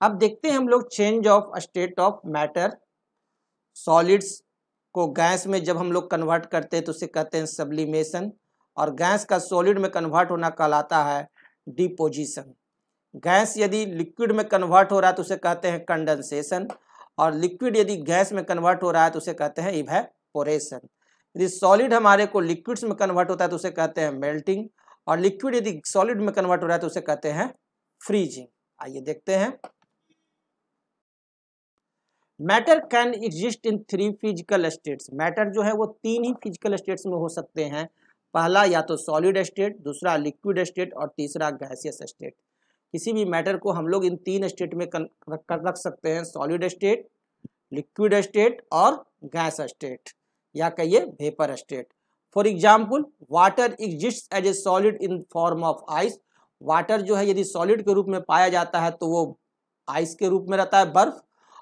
अब देखते हैं हम लोग change of state of matter. Solids को गैस में जब हम लोग कन्वर्ट करते हैं तो उसे कहते हैं सब्लिमेशन, और गैस का सॉलिड में कन्वर्ट होना कहलाता है डिपोजिशन। गैस यदि लिक्विड में कन्वर्ट हो रहा है तो उसे कहते हैं कंडेंसेशन, और लिक्विड यदि गैस में कन्वर्ट हो रहा है तो उसे कहते हैं इवेपोरेशन। यदि सॉलिड हमारे को लिक्विड्स में कन्वर्ट होता है तो उसे कहते हैं मेल्टिंग, और लिक्विड यदि सॉलिड में कन्वर्ट हो रहा है तो उसे कहते हैं फ्रीजिंग। आइए देखते हैं। Matter can exist in 3 physical states. Matter जो है वो 3 ही फिजिकल स्टेट्स में हो सकते हैं। पहला या तो सॉलिड स्टेट, दूसरा लिक्विड स्टेट और तीसरा गैसियस स्टेट। किसी भी मैटर को हम लोग इन 3 स्टेट में रख सकते हैं, सॉलिड स्टेट, लिक्विड स्टेट और गैस स्टेट, या कहिए vapour state. For example water exist as a solid in form of ice. Water जो है यदि सॉलिड के रूप में पाया जाता है तो वो आइस के रूप में रहता है, बर्फ,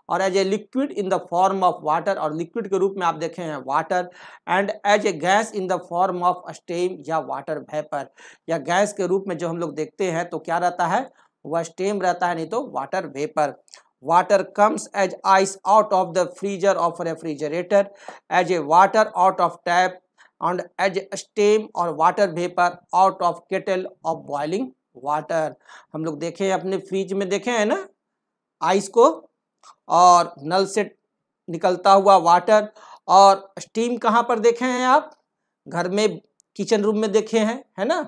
और as a liquid in the form of water, और लिक्विड के रूप में आप देखे हैं water, and as a gas in the form of steam या वाटर वेपर। या गैस के रूप में जो हम लोग देखते हैं तो क्या रहता है, वह स्टीम रहता है, नहीं तो water vapour. Water comes as ice out of the freezer of refrigerator, as a water out of tap, and as a steam और water vapour out of kettle of boiling water. हम लोग देखे हैं अपने फ्रिज में, देखे हैं ना आइस को, और नल से निकलता हुआ वाटर। और स्टीम कहाँ पर देखे हैं आप, घर में किचन रूम में देखे हैं, है ना।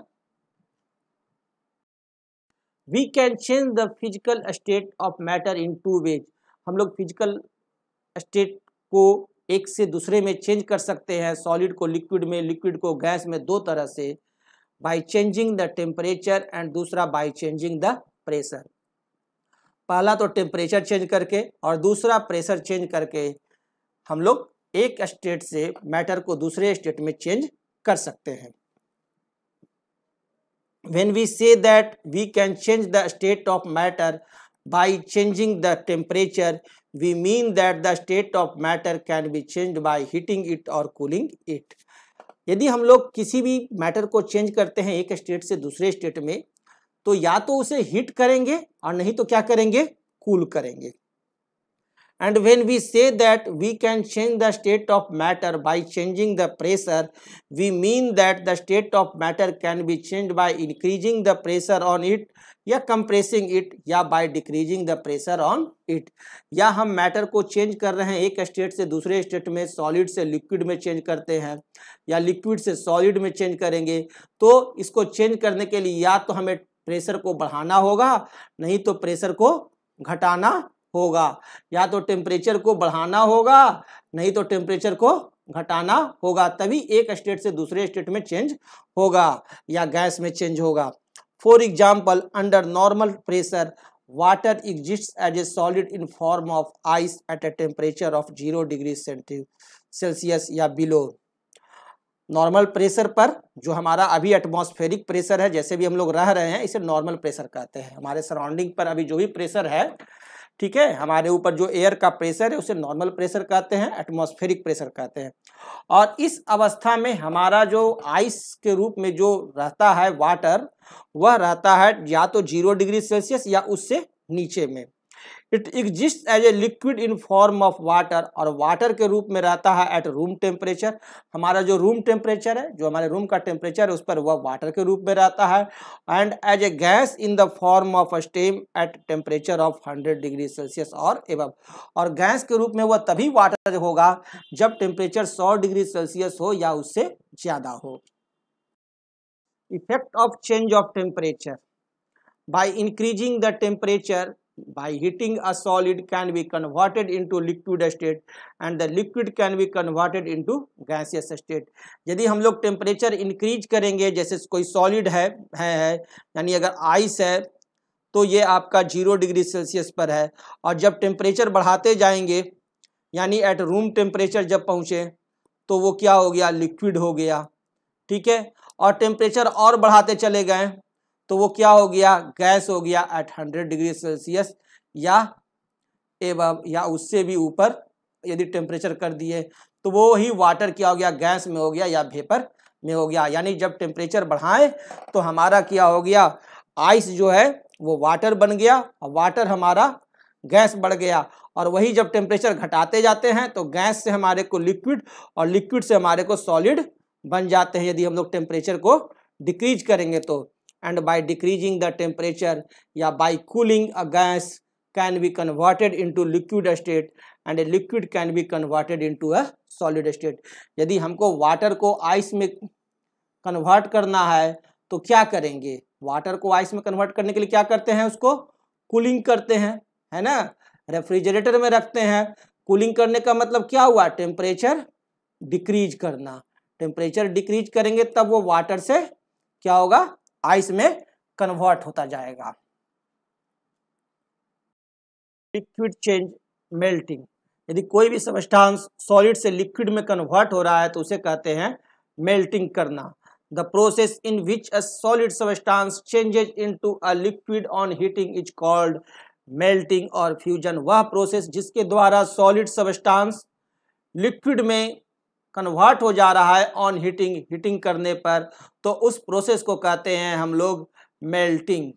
We can change the physical state of matter in 2 ways. हम लोग फिजिकल स्टेट को एक से दूसरे में चेंज कर सकते हैं, सॉलिड को लिक्विड में, लिक्विड को गैस में, 2 तरह से, by changing the temperature and दूसरा बाय चेंजिंग द प्रेशर। पहला तो टेम्परेचर चेंज करके और दूसरा प्रेशर चेंज करके हम लोग एक स्टेट से मैटर को दूसरे स्टेट में चेंज कर सकते हैं। When we say that we can change the state of matter by changing the temperature, we mean that the state of matter can be changed by heating it or cooling it. यदि हम लोग किसी भी matter को change करते हैं एक state से दूसरे स्टेट में, तो या तो उसे हीट करेंगे और नहीं तो क्या करेंगे, कूल करेंगे। And when we say that we can change the state of matter by changing the pressure, we mean that the state of matter can be changed by increasing the pressure on it या compressing it, या by decreasing the pressure on it। या हम matter को change कर रहे हैं एक state से दूसरे स्टेट में, सॉलिड से लिक्विड में चेंज करते हैं या लिक्विड से सॉलिड में चेंज करेंगे, तो इसको चेंज करने के लिए या तो हमें प्रेशर को बढ़ाना होगा, नहीं तो प्रेशर को घटाना होगा, या तो टेम्परेचर को बढ़ाना होगा, नहीं तो टेम्परेचर को घटाना होगा, तभी एक स्टेट से दूसरे स्टेट में चेंज होगा या गैस में चेंज होगा। For example under normal pressure water exist as a solid in form of ice at a temperature of 0 degree Celsius या बिलो। नॉर्मल प्रेशर पर, जो हमारा अभी एटमॉस्फेरिक प्रेशर है, जैसे भी हम लोग रह रहे हैं, इसे नॉर्मल प्रेशर कहते हैं। हमारे सराउंडिंग पर अभी जो भी प्रेशर है, ठीक है, हमारे ऊपर जो एयर का प्रेशर है उसे नॉर्मल प्रेशर कहते हैं, एटमॉस्फेरिक प्रेशर कहते हैं। और इस अवस्था में हमारा जो आइस के रूप में जो रहता है वाटर, वह रहता है या तो 0 डिग्री सेल्सियस या उससे नीचे में। It exist as a liquid in form of water, और वाटर के रूप में रहता है एट रूम टेम्परेचर। हमारा जो रूम टेम्परेचर है, जो हमारे रूम का टेम्परेचर है, उस पर वह वाटर के रूप में रहता है। And as a gas in the form of steam at temperature of 100 degree Celsius और एबव। और गैस के रूप में वह तभी वाटर होगा जब टेम्परेचर 100 डिग्री सेल्सियस हो या उससे ज्यादा हो। Effect of change of temperature by increasing the temperature by heating a solid can be converted into liquid state and the liquid can be converted into gaseous state। यदि हम लोग temperature increase करेंगे, जैसे कोई सॉलिड है यानी अगर ice है तो ये आपका 0 डिग्री सेल्सियस पर है, और जब टेम्परेचर बढ़ाते जाएंगे यानी एट रूम टेम्परेचर जब पहुँचे तो वो क्या हो गया, लिक्विड हो गया, ठीक है। और टेम्परेचर और बढ़ाते चले गए तो वो क्या हो गया, गैस हो गया एट 100 डिग्री सेल्सियस या एबव, या उससे भी ऊपर यदि टेम्परेचर कर दिए तो वो ही वाटर क्या हो गया, गैस में हो गया या वेपर में हो गया। यानी जब टेम्परेचर बढ़ाएं तो हमारा क्या हो गया, आइस जो है वो वाटर बन गया, और वाटर हमारा गैस बढ़ गया, और वही जब टेम्परेचर घटाते जाते हैं तो गैस से हमारे को लिक्विड और लिक्विड से हमारे को सॉलिड बन जाते हैं यदि हम लोग टेम्परेचर को डिक्रीज करेंगे तो। And by decreasing the temperature या by cooling a gas can be converted into liquid state and a liquid can be converted into a solid state. यदि हमको वाटर को आइस में कन्वर्ट करना है तो क्या करेंगे, वाटर को आइस में कन्वर्ट करने के लिए क्या करते हैं, उसको कूलिंग करते हैं, है ना, रेफ्रिजरेटर में रखते हैं। कूलिंग करने का मतलब क्या हुआ, टेम्परेचर डिक्रीज करना। टेम्परेचर डिक्रीज करेंगे तब वो वाटर से क्या होगा, आइस में कन्वर्ट होता जाएगा। लिक्विड चेंज मेल्टिंग, यदि कोई भी सब्सटेंस सॉलिड से लिक्विड में कन्वर्ट हो रहा है तो उसे कहते हैं मेल्टिंग करना। The process in which a solid substance changes into a liquid on heating is called melting और फ्यूजन। वह प्रोसेस जिसके द्वारा सॉलिड सब्सटेंस लिक्विड में कन्वर्ट हो जा रहा है ऑन हीटिंग, हीटिंग करने पर, तो उस प्रोसेस को कहते हैं हम लोग melting.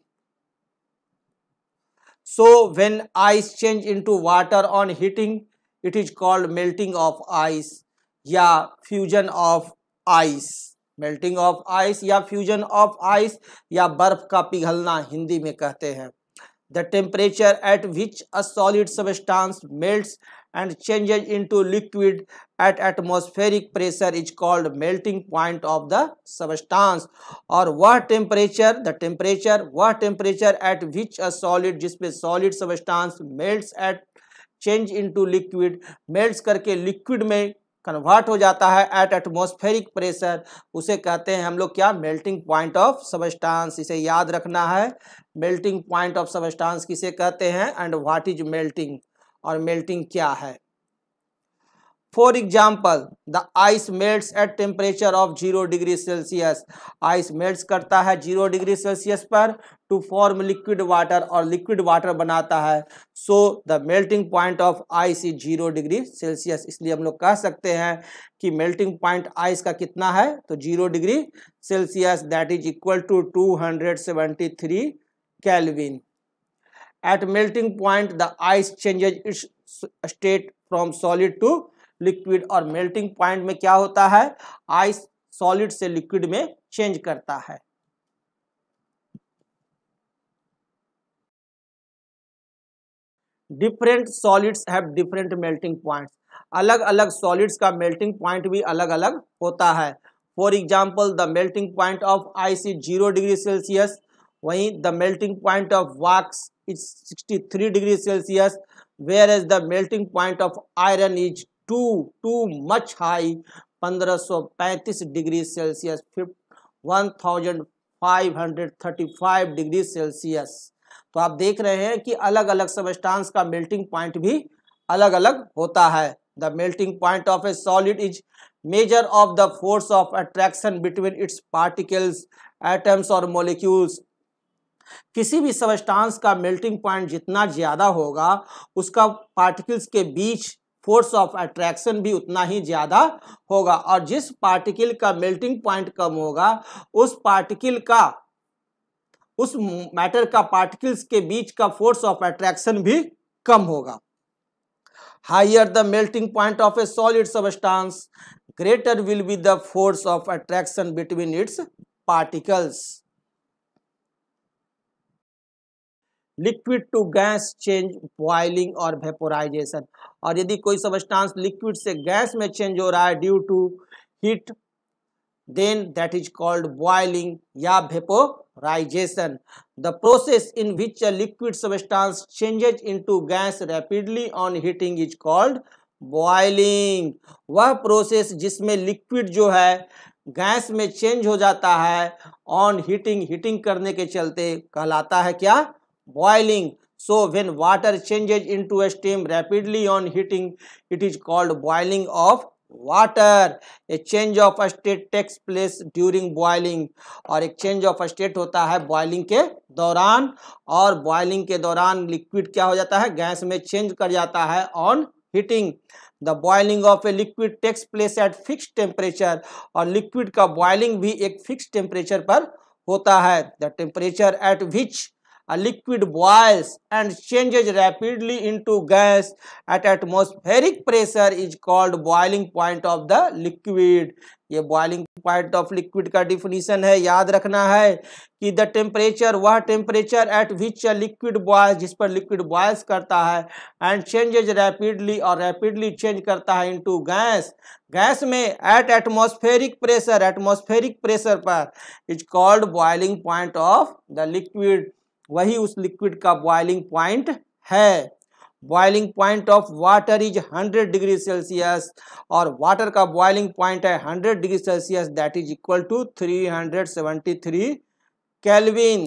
So when ice change into water on heating, it is called melting of ice या fusion of ice। melting of ice या fusion of ice या बर्फ का पिघलना हिंदी में कहते हैं। The temperature at which a solid substance melts and changes into liquid at atmospheric pressure is called melting point of the substance। और वह टेम्परेचर, द टेम्परेचर, वह temperature at which a solid, जिसमें solid substance melts at change into liquid, melts करके liquid में convert हो जाता है at atmospheric pressure, उसे कहते हैं हम लोग क्या, मेल्टिंग पॉइंट ऑफ सबस्टांस। इसे याद रखना है, मेल्टिंग पॉइंट ऑफ सबस्टांस किसे कहते हैं एंड व्हाट इज मेल्टिंग, और मेल्टिंग क्या है। For example the ice melts eight temperature of 0 degree Celsius. Ice melts करता है 0 डिग्री सेल्सियस पर टू फॉर्म लिक्विड वाटर, और लिक्विड वाटर बनाता है। So the melting point of ice is 0 degree Celsius. इसलिए हम लोग कह सकते हैं कि मेल्टिंग पॉइंट आइस का कितना है, तो 0 degree Celsius, that is equal to 273 kelvin. At melting point the ice changes its state from solid to liquid. और मेल्टिंग पॉइंट में क्या होता है, आइस सॉलिड से लिक्विड में चेंज करता है। Different solids have different melting points. अलग अलग सॉलिड्स का मेल्टिंग पॉइंट भी अलग अलग होता है। For example the melting point of ice is 0 degree Celsius, वहीं the melting point of wax is 63 degree Celsius, whereas the melting point of iron is too much high, 1535 degree Celsius, 1535 degree Celsius. तो आप देख रहे हैं कि अलग अलग substance का मेल्टिंग पॉइंट भी अलग अलग होता है। The melting point of a solid is measure of the force of attraction between its particles, atoms और मॉलिक्यूल्स। किसी भी सबस्टांस का मेल्टिंग पॉइंट जितना ज्यादा होगा, उसका पार्टिकल्स के बीच फोर्स ऑफ अट्रैक्शन भी उतना ही ज्यादा होगा, और जिस पार्टिकल का मेल्टिंग पॉइंट कम होगा, उस पार्टिकल का, उस मैटर का पार्टिकल्स के बीच का फोर्स ऑफ अट्रैक्शन भी कम होगा। Higher the melting point of a solid substance, greater will be the force of attraction between its particles. Liquid to gas change, boiling और वेपोराइजेशन। और यदि कोई सबस्टांस लिक्विड से गैस में चेंज हो रहा है due to heat, then that is called boiling या vaporisation. The process in which a liquid substance changes into gas rapidly on heating is called boiling. वह प्रोसेस जिसमें लिक्विड जो है गैस में चेंज हो जाता है ऑन हीटिंग, हीटिंग करने के चलते, कहलाता है क्या, boiling। So when water changes into a steam rapidly on heating, it is called boiling of water। A change of state takes place during boiling, और एक change of state होता है boiling के दौरान, और boiling के दौरान liquid क्या हो जाता है, गैस में change कर जाता है on heating। The boiling of a liquid takes place at fixed temperature, और liquid का boiling भी एक fixed temperature पर होता है। The temperature at which a liquid boils and changes rapidly into gas at atmospheric pressure is called boiling point of the liquid. ये boiling point of liquid का definition है, याद रखना है कि the temperature, वह temperature at which a liquid boils, जिस पर liquid boils करता है and changes rapidly और rapidly change करता है into gas, गैस में at atmospheric pressure पर is called boiling point of the liquid. वही उस लिक्विड का बॉइलिंग पॉइंट है. Boiling point of water is 100 degree Celsius और वाटर का बॉइलिंग पॉइंट है 100 degree Celsius, that is equal to 373 kelvin.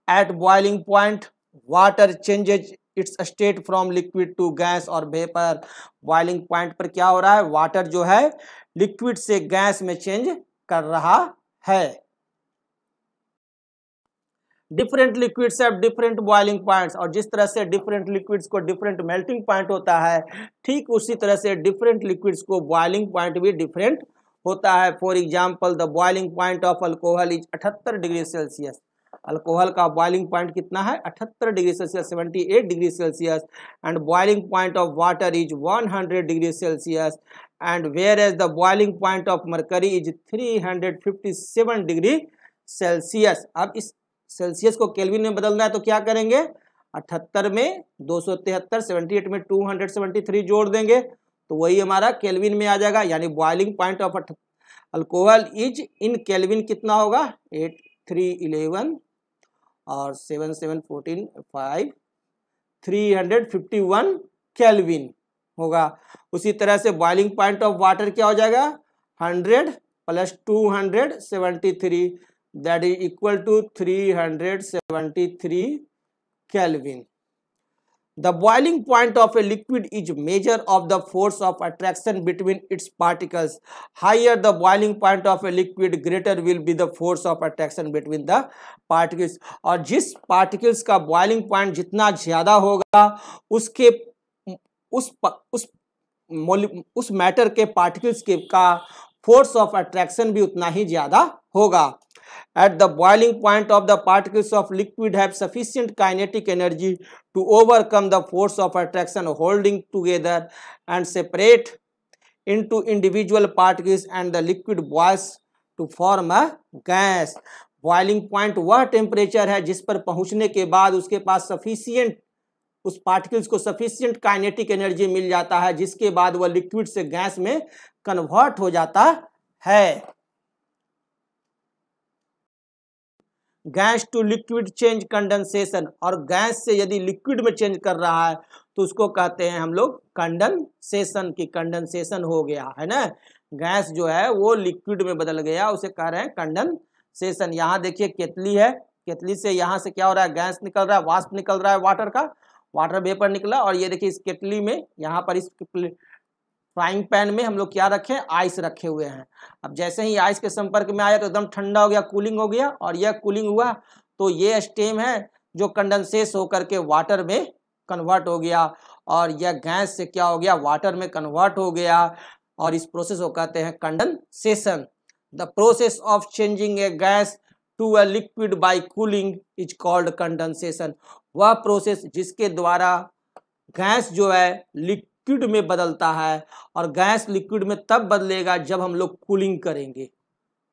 At boiling point water changes its state from liquid to gas और vapour. Boiling point पर क्या हो रहा है, water जो है लिक्विड से गैस में चेंज कर रहा है. Different liquids have different boiling points, और जिस तरह से डिफरेंट लिक्विड्स को डिफरेंट मेल्टिंग पॉइंट होता है, ठीक उसी तरह से डिफरेंट लिक्विड्स को बॉइलिंग पॉइंट भी डिफरेंट होता है. For example the boiling point of alcohol is 78 degree Celsius. Alcohol का बॉइलिंग पॉइंट कितना है, 78 degree Celsius, 78 degree Celsius. And boiling point of water is 100 degree Celsius. And where as the boiling point of mercury is 357 degree Celsius. अब इस Celsius को kelvin में बदलना है तो क्या करेंगे, 78 में 273, 78 में 273 जोड़ देंगे तो वही हमारा केल्विन में आ जाएगा. यानी boiling point of alcohol is in kelvin कितना होगा, 8311 और 7714 5 351 केल्विन होगा. उसी तरह से बॉइलिंग पॉइंट ऑफ वाटर क्या हो जाएगा, 100 plus 273, that is equal to 373 Kelvin. The boiling point of a liquid is measure of the force of attraction between its particles. Higher the boiling point of a liquid, greater will be the force of attraction between the particles. और जिस particles का boiling point जितना ज्यादा होगा उसके उस matter के particles के का फोर्स ऑफ अट्रैक्शन भी उतना ही ज्यादा होगा. At the boiling point of the particles of liquid have sufficient kinetic energy to overcome the force of attraction holding together and separate into individual particles, and the liquid boils to form a gas. Boiling point वह temperature है जिस पर पहुंचने के बाद उसके पास sufficient, उस particles को सफिशियंट काइनेटिक एनर्जी मिल जाता है जिसके बाद वह लिक्विड से गैस में कन्वर्ट हो जाता है. Gas to liquid change condensation, और गैस से यदि लिक्विड में चेंज कर रहा है तो उसको कहते हैं हम लोग कंडेंसेशन, की कंडेंसेशन हो गया है ना, गैस जो है वो लिक्विड में बदल गया, उसे कह रहे हैं कंडेंसेशन. यहाँ देखिए केतली है, केतली से यहाँ से क्या हो रहा है, गैस निकल रहा है, वाष्प निकल रहा है वाटर का, वाटर वेपर निकला. और ये देखिए इस केतली में, यहाँ पर इस फ्राइंग पैन में हम लोग क्या रखे, आइस रखे हुए हैं. अब जैसे ही आइस के संपर्क में आया तो एकदम ठंडा हो गया, कूलिंग हो गया, और यह कूलिंग हुआ तो ये स्टेम है जो कंडेंसेस होकर के वाटर में कन्वर्ट हो गया, और यह गैस से क्या हो गया, वाटर में कन्वर्ट हो गया, और इस प्रोसेस को कहते हैं condensation. The process of changing a gas to a liquid by cooling is called condensation. वह प्रोसेस जिसके द्वारा गैस जो है लिक्विड में बदलता है, और गैस लिक्विड में तब बदलेगा जब हम लोग कूलिंग करेंगे.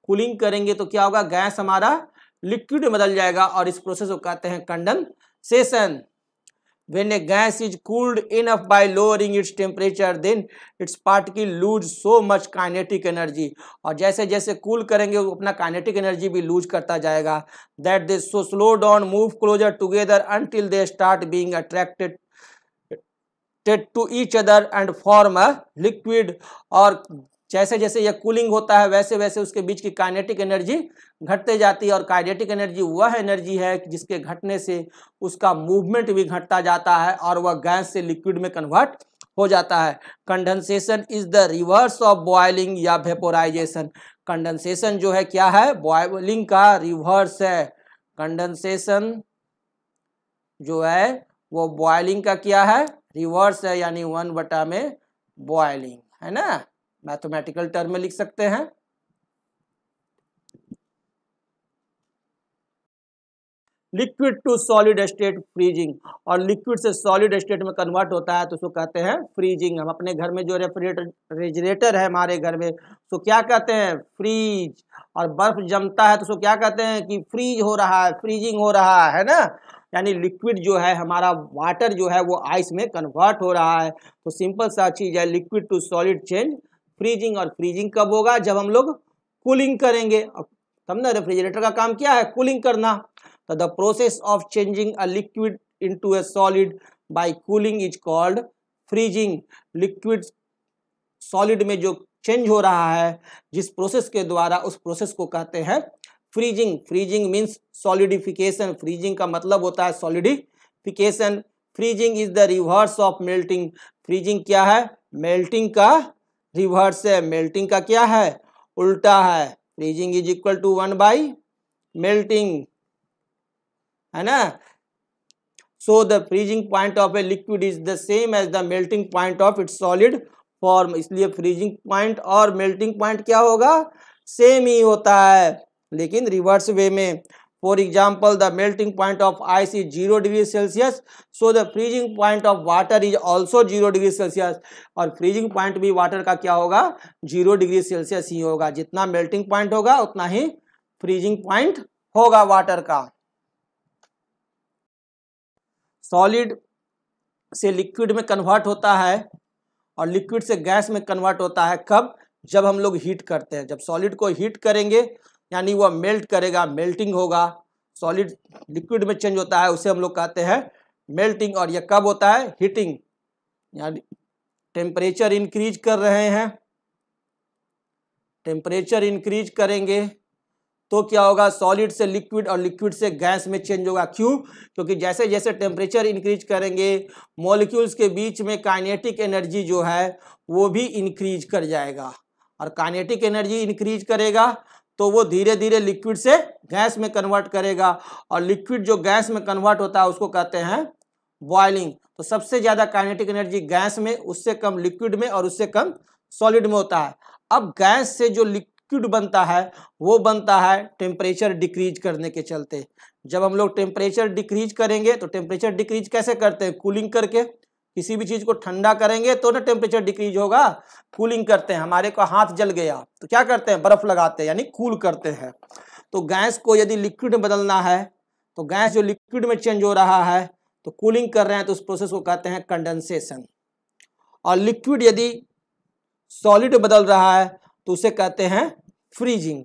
कूलिंग करेंगे तो क्या होगा, गैस हमारा लिक्विड में बदल जाएगा, और इस प्रोसेस को कहते हैं condensation. When a gas is cooled enough by lowering its temperature, then its particle lose so much kinetic energy. और जैसे जैसे कूल करेंगे वो अपना काइनेटिक एनर्जी भी लूज करता जाएगा. That they so slow down, move closer together until they start being attracted to each other and form a liquid. और जैसे जैसे यह कूलिंग होता है वैसे वैसे उसके बीच की काइनेटिक एनर्जी घटते जाती है, और काइनेटिक एनर्जी वह एनर्जी है जिसके घटने से उसका मूवमेंट भी घटता जाता है और वह गैस से लिक्विड में कन्वर्ट हो जाता है. Condensation is the reverse of boiling या वेपोराइजेशन. कंडेंसेशन जो है क्या है, बॉइलिंग का रिवर्स है. कंडेंसेशन जो है वो बॉइलिंग का क्या है, रिवर्स है, यानी 1/, में बॉइलिंग है ना, मैथमेटिकल टर्म में लिख सकते हैं. Liquid to solid state freezing, और लिक्विड से सॉलिड स्टेट में कन्वर्ट होता है तो उसको कहते हैं फ्रीजिंग। हम अपने घर में जो रेफ्रिजरेटर है हमारे घर में, तो क्या कहते हैं, फ्रीज। और बर्फ जमता है तो उसको क्या कहते हैं कि फ्रीज हो रहा है, फ्रीजिंग हो रहा है ना। यानी लिक्विड जो है हमारा, वाटर जो है वो आइस में कन्वर्ट हो रहा है। तो सिंपल सा चीज है, liquid to solid change freezing. और फ्रीजिंग कब होगा, जब हम लोग कूलिंग करेंगे। तब ना, रेफ्रिजरेटर का काम क्या है, कूलिंग करना। तो the process of changing a liquid into a solid bye cooling is called freezing. Liquid solid में जो चेंज हो रहा है जिस प्रोसेस के द्वारा, उस प्रोसेस को कहते हैं freezing. Freezing means solidification. Freezing का मतलब होता है solidification. Freezing is the reverse of melting. Freezing क्या है, मेल्टिंग का रिवर्स है। मेल्टिंग का क्या है, उल्टा है। Freezing is equal to 1 by melting, है ना। So the freezing point of a liquid is the same as the melting point of its solid form. इसलिए फ्रीजिंग पॉइंट और मेल्टिंग पॉइंट क्या होगा, सेम ही होता है, लेकिन रिवर्स वे में। For example, the melting point of ice is 0 degree Celsius, so the freezing point of water is also 0 degree Celsius. और freezing point भी वाटर का क्या होगा, 0 डिग्री सेल्सियस ही होगा। जितना मेल्टिंग पॉइंट होगा उतना ही फ्रीजिंग पॉइंट होगा वाटर का। सॉलिड से लिक्विड में कन्वर्ट होता है और लिक्विड से गैस में कन्वर्ट होता है कब, जब हम लोग हीट करते हैं। जब सॉलिड को हीट करेंगे यानी वह मेल्ट करेगा, मेल्टिंग होगा, सॉलिड लिक्विड में चेंज होता है, उसे हम लोग कहते हैं मेल्टिंग। और यह कब होता है, हीटिंग, यानी टेम्परेचर इंक्रीज कर रहे हैं, टेम्परेचर इंक्रीज करेंगे तो क्या होगा, सॉलिड से लिक्विड और लिक्विड से गैस में चेंज होगा। क्यों, क्योंकि जैसे जैसे टेम्परेचर इंक्रीज करेंगे मॉलिक्यूल्स के बीच में काइनेटिक एनर्जी जो है वो भी इंक्रीज कर जाएगा। और काइनेटिक एनर्जी इंक्रीज करेगा तो वो धीरे धीरे लिक्विड से गैस में कन्वर्ट करेगा, और लिक्विड जो गैस में कन्वर्ट होता है उसको कहते हैं बॉइलिंग। तो सबसे ज़्यादा काइनेटिक एनर्जी गैस में, उससे कम लिक्विड में, और उससे कम सॉलिड में होता है। अब गैस से जो लिक्विड बनता है वो बनता है टेम्परेचर डिक्रीज करने के चलते। जब हम लोग टेम्परेचर डिक्रीज करेंगे, तो टेम्परेचर डिक्रीज कैसे करते हैं, कूलिंग करके। किसी भी चीज को ठंडा करेंगे तो ना टेम्परेचर डिक्रीज होगा, कूलिंग करते हैं। हमारे को हाथ जल गया तो क्या करते हैं, बर्फ लगाते हैं, यानी कूल करते हैं। तो गैस को यदि लिक्विड में बदलना है, तो गैस जो लिक्विड में चेंज हो रहा है तो कूलिंग कर रहे हैं, तो उस प्रोसेस को कहते हैं कंडेंसेशन। और लिक्विड यदि सॉलिड बदल रहा है तो उसे कहते हैं फ्रीजिंग।